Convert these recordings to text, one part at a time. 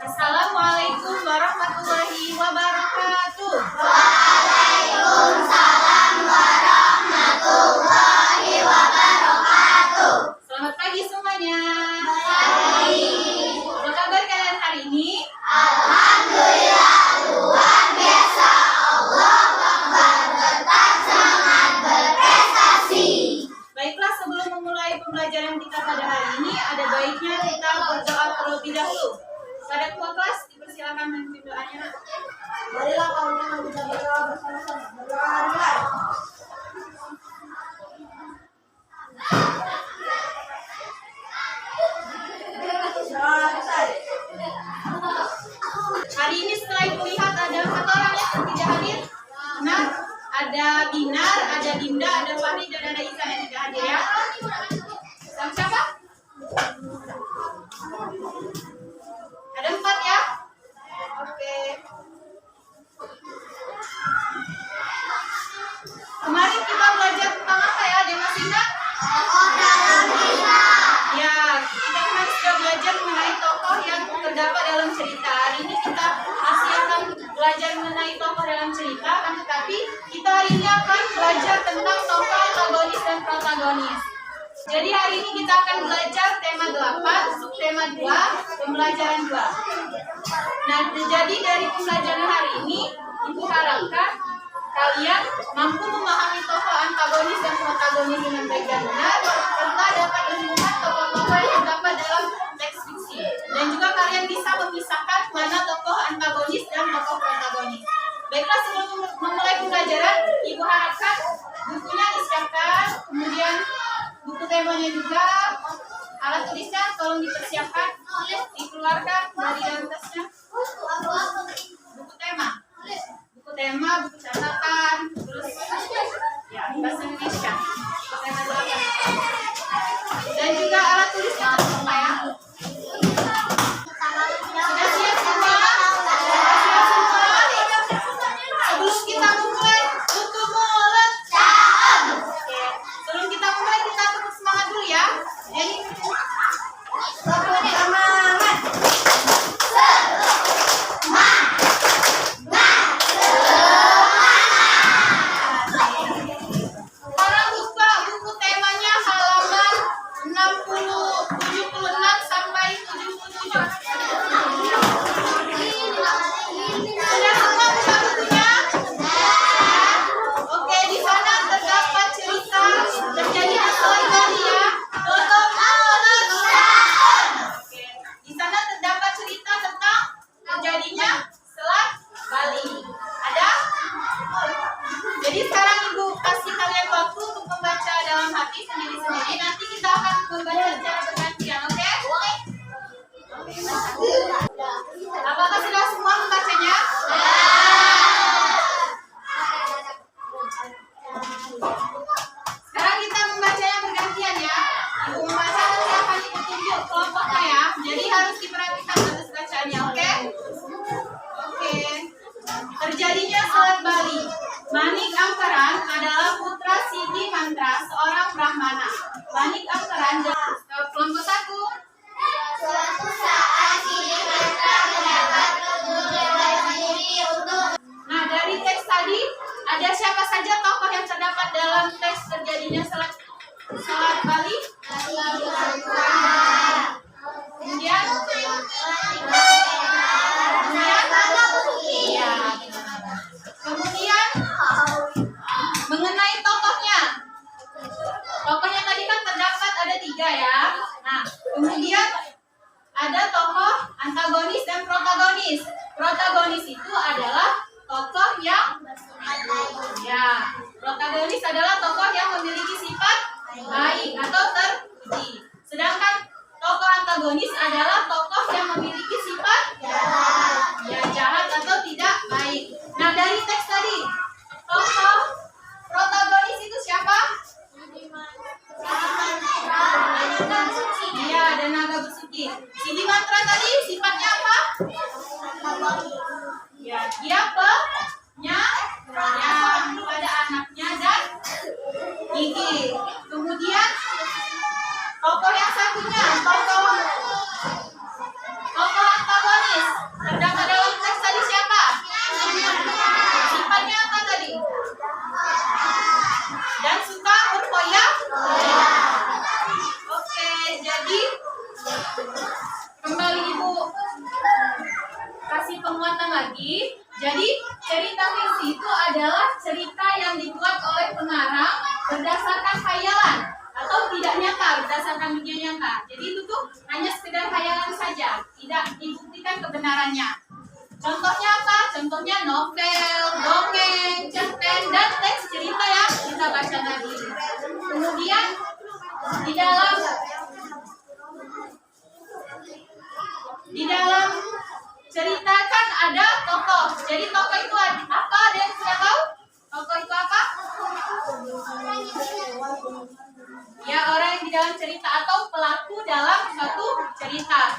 Assalamualaikum warahmatullahi wabarakatuh. Waalaikumsalam warahmatullahi wabarakatuh. Selamat pagi semuanya. Baik. Apa kabar kalian hari ini? Alhamdulillah luar biasa. Allahu Akbar, tetap semangat berprestasi. Baiklah, sebelum memulai pembelajaran kita pada hari ini, ada baiknya kita berdoa terlebih dahulu. Pada ketua kelas, dipersilakan memimpin doanya. Marilah kawan-kawan kita berdoa bersama-sama. Berdoa dimulai. Hari ini setelah ibu lihat ada satu orang yang tidak hadir. Nah, ada Binar, ada Dinda, ada Fahri, dan ada Isan yang tidak hadir ya. Sama siapa? Ada 4 ya? Oke. Kemarin kita belajar tentang apa ya? Ada masih ingat? Ya, kita kemarin sudah belajar mengenai tokoh yang terdapat dalam cerita. Hari ini kita masih akan belajar mengenai tokoh dalam cerita, kan tetapi kita hari ini akan belajar tentang tokoh antagonis dan protagonis. Jadi hari ini kita akan belajar tema 8, subtema 2, pembelajaran 2. Nah, jadi dari pembelajaran hari ini, Ibu harapkan kalian mampu memahami tokoh antagonis dan protagonis dengan baik dan benar, serta dapat menemukan tokoh-tokoh yang terdapat dalam teks fiksi. Dan juga kalian bisa memisahkan mana tokoh antagonis dan tokoh protagonis. Baiklah, sebelum memulai pembelajaran, Ibu harapkan bukunya disiapkan, kemudian buku temanya juga, alat tulisnya tolong dipersiapkan, dikeluarkan dari dalam tasnya. Buku tema, buku catatan, terus ya bahasa Indonesia, buku tema 8. Dan juga alat tulisnya semua ya. Sudah siap semua? Sebelum kita memulai, tutup mulut. Oke. Sebelum kita mulai, kita tepuk semangat dulu ya. Jadi orang buka buku temanya halaman 76 sampai 77. Sudah semua buka bukunya? Oke, di sana terdapat cerita terjadi Selat Bali ya. Tutup mulut. Oke, di sana terdapat cerita tentang terjadinya Selat Bali. Ada? Jadi sekarang Ibu kasih kalian waktu untuk membaca dalam hati sendiri-sendiri. Nanti kita akan membaca secara bergantian, oke? Apakah sudah semua membacanya? Sekarang kita membacanya bergantian ya. Ibu membaca, nanti akan Ibu tunjuk kelompoknya ya. Jadi harus diperhatikan terus bacaannya, oke? Oke. Terjadinya Selat Bali. Manik Angkeran adalah putra Sidi Mantra, seorang Brahmana. Manik Angkeran kelompok 1. Suatu saat Sidi Mantra mendapat kemuliaan diri untuk. Nah, dari teks tadi ada siapa saja tokoh yang terdapat dalam teks terjadinya Selat Bali? Kemudian kemudian mengenai tokohnya. Tokohnya tadi kan terdapat ada 3 ya. Nah, kemudian ada tokoh antagonis dan protagonis. Protagonis itu adalah tokoh yang protagonis adalah tokoh yang memiliki sifat baik atau terpuji. Sedangkan tokoh antagonis adalah tokoh yang memiliki sifat jahat atau tidak baik. Nah, dari teks tadi, tokoh protagonis itu siapa? Iya, dan Naga Besuki. Sidi Mantra tadi sifatnya apa? Ya, dia pada anaknya dan gigi. Kemudian tokoh yang satunya, tokoh antagonis. hayalan atau tidak nyata berdasarkan dunia nyata. Jadi itu tuh hanya sekedar hayalan saja, tidak dibuktikan kebenarannya. Contohnya apa? Contohnya novel, dongeng, cerpen, dan teks cerita yang kita baca tadi. Kemudian di dalam cerita kan ada tokoh. Jadi tokoh itu apa? Ada yang sudah tahu? Tokoh itu apa? Ya, orang yang di dalam cerita atau pelaku dalam suatu cerita.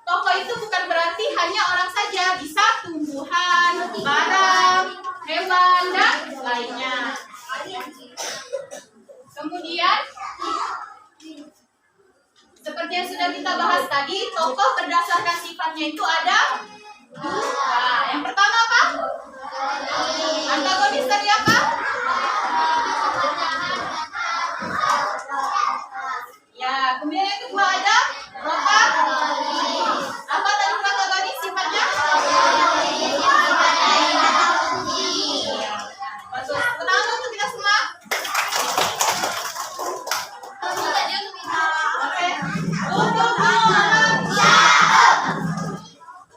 Tokoh itu bukan berarti hanya orang saja, bisa tumbuhan, barang, hewan, dan lainnya. Kemudian, seperti yang sudah kita bahas tadi, tokoh berdasarkan sifatnya itu ada dua. Yang pertama apa? Antagonis tadi apa? Ya, kemudian yang kedua ada protagonis. Apa tadi protagonis sifatnya? Betul. Tepuk tangan untuk kita semua. Oke. Untuk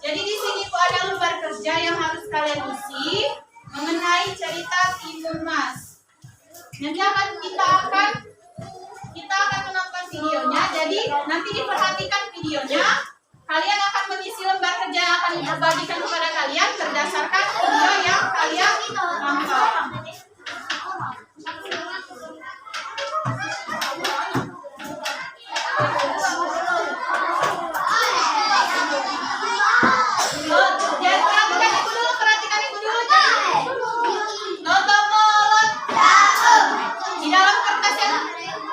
jadi di sini Bu ada lembar kerja yang harus kalian isi mengenai cerita Timun Mas. Nanti kita akan menonton videonya. Jadi nanti diperhatikan videonya. Kalian akan mengisi lembar kerja yang akan dibagikan kepada kalian berdasarkan video yang kalian tonton. Perhatikan ibu dulu. Toto molot. Di dalam kertas yang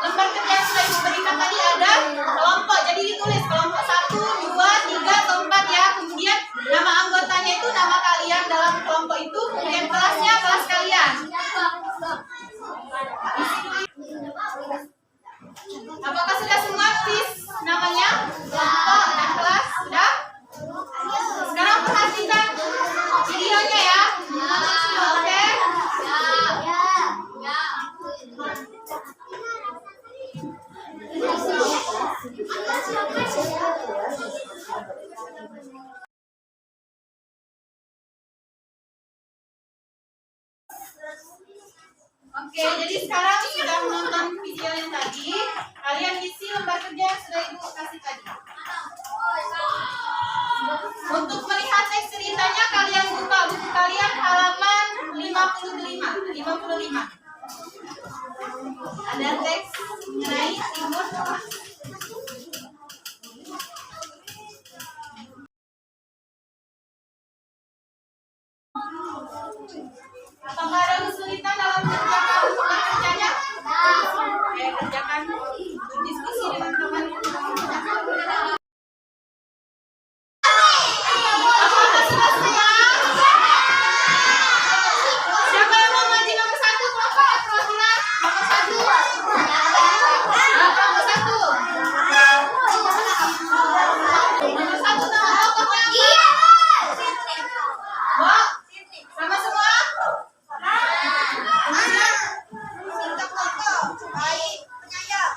lembar kerja yang sudah ibu berikan tadi ada kelompok. Jadi ditulis kelompok 1, 2, 3, atau 4 ya. Kemudian nama anggotanya itu nama kalian dalam kelompok itu. Kemudian kelasnya kelas kalian. Apakah sudah semua tulis namanya, kelompok, dan kelas? Sudah? Sekarang perhatikan videonya ya. Oke? Oke, jadi sekarang sudah menonton video yang tadi, kalian isi lembar kerja yang sudah ibu kasih tadi. Untuk melihat teks ceritanya, kalian buka buku kalian halaman 55. Ada teks mengenai Timun Mas. Apakah ada kesulitan dalam mengerjakan lembar kerjanya? Oke, kerjakan, berdiskusi dengan teman. Apakah sudah semua? Siapa yang mau ngaji nomor 1? Kelompok perwakilan nomor 1. Kelompok 1. Nomor 1 nama tokohnya apa? Bo, sama semua? Kemudian, baik, penyayang.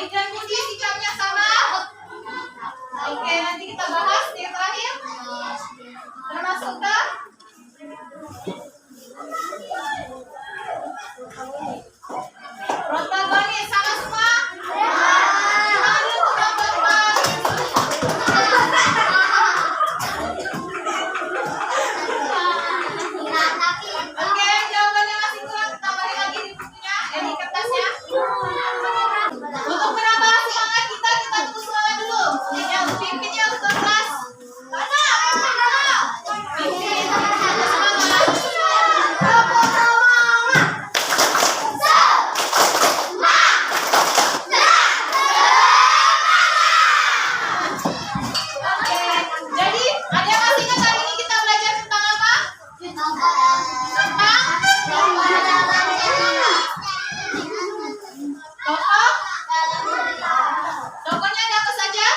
Baik dan Budi sikapnya sama. Oke, nanti kita bahas yang terakhir. Termasuk ke protagonis sama semua. Gimana tuh protagonis? Oke, jawabannya masih kurang, kita balik lagi di bukunya, di kertasnya. Untuk menambah semangat kita tunggu semangat dulu. Yang pimpinnya harus kelas. Pimpin, semangat. Oke, jadi ada yang masih ingat hari ini kita belajar tentang apa? Tentang tokoh. Tokohnya ada apa saja?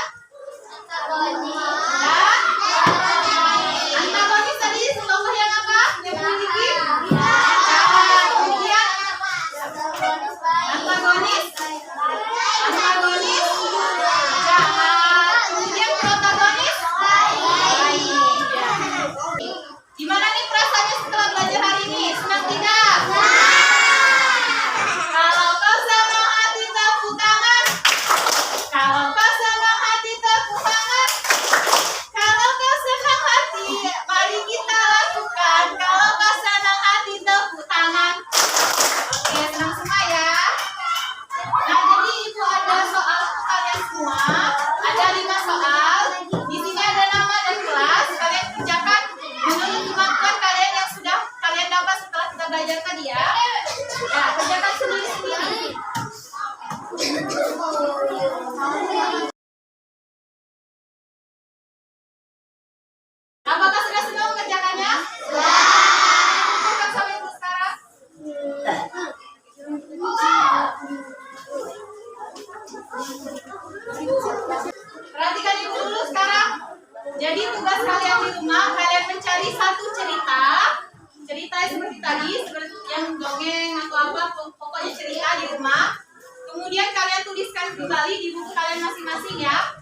Dan antagonis tadi tokoh yang apa? Yang memiliki jahat. Kemudian antagonis jahat. Kemudian protagonis baik. Gimana nih perasaannya setelah belajar hari ini? Senang tidak? Kalau kau senang hati tepuk tangan. Kalau kau senang hati tepuk tangan. Kalau kau senang hati, mari kita lakukan. Kalau kau senang hati tepuk tangan. Oke, senang semua ya. Nah, jadi itu ada soal untuk kalian semua. Ada 5 soal. Di sini ada nama dan kelas. Kalian kerjakan menurut kemampuan kalian yang sudah kalian dapat setelah kita belajar tadi ya. Ya, kerjakan sendiri-sendiri. Apakah sudah semua mengerjakannya? Bukan sampai dulu sekarang. Perhatikan ibu dulu sekarang. Jadi tugas kalian di rumah, kalian mencari satu cerita. Cerita seperti tadi, seperti yang dongeng atau apa, pokoknya cerita di rumah. Kemudian kalian tuliskan kembali di buku kalian masing-masing ya.